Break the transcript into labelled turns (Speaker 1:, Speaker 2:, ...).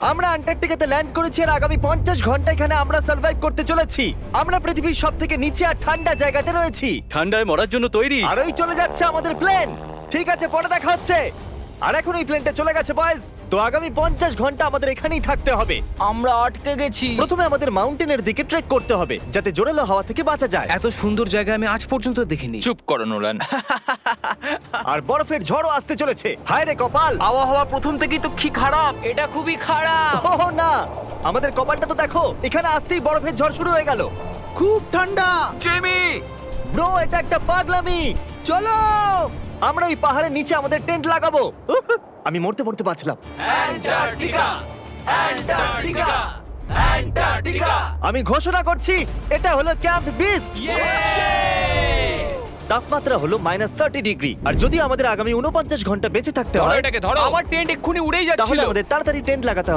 Speaker 1: আমরা অ্যান্টার্কটিকাতে ল্যান্ড করেছি আর আগামী 50 ঘন্টা এখানে আমরা সার্ভাইভ করতে চলেছি। আমরা পৃথিবীর সবথেকে নিচে আর ঠান্ডা জায়গাতে রয়েছি।
Speaker 2: ঠান্ডায় মরার জন্য তৈরি।
Speaker 1: আর ওই চলে যাচ্ছে আমাদের প্লেন। ঠিক আছে, পরে দেখা হচ্ছে। আর এখন এই প্লেনটা চলে গেছে বয়েজ। তো আগামী 50 ঘন্টা আমাদের এখানেই থাকতে হবে।
Speaker 3: আমরা আটকে গেছি।
Speaker 1: প্রথমে আমাদের মাউন্টেনের দিকে ট্রেক করতে হবে যাতে জোরালো হাওয়া থেকে বাঁচা যায়।
Speaker 2: এত সুন্দর জায়গা আমি আজ পর্যন্ত দেখিনি।
Speaker 4: চুপ করো নোলান।
Speaker 1: আর বরফের ঝড়ও আসতে চলেছে। হায় রে কপাল!
Speaker 2: আবহাওয়া প্রথম থেকেই তো কি খারাপ।
Speaker 3: এটা খুবই খারাপ।
Speaker 1: ওহ না, আমাদের কপালটা তো দেখো, এখানে আসতেই বরফের ঝড় শুরু হয়ে গেল।
Speaker 5: খুব ঠান্ডা।
Speaker 2: জেমি,
Speaker 1: ব্রো, এটা একটা পাগলামি।
Speaker 5: চলো।
Speaker 1: আমরা ওই পাহাড়ের নিচে আমাদের টেন্ট লাগাবো। উহ, আমি মরতে মরতে বাঁচলাম। আমি ঘোষণা করছি, এটা হলো ক্যাম্প বিস্ট। তাপমাত্রা হলো -30 ডিগ্রি। আর যদি আমাদের আগামী 49 ঘন্টা বেঁচে থাকতে
Speaker 4: ধরো
Speaker 1: হয়
Speaker 4: এটাকে, ধরো।
Speaker 2: আমার টেন্ট এক্ষুনি উড়েই
Speaker 1: তাহলে
Speaker 2: যাচ্ছিল।
Speaker 1: আমাদের তাড়াতাড়ি টেন্ট লাগাতে হবে।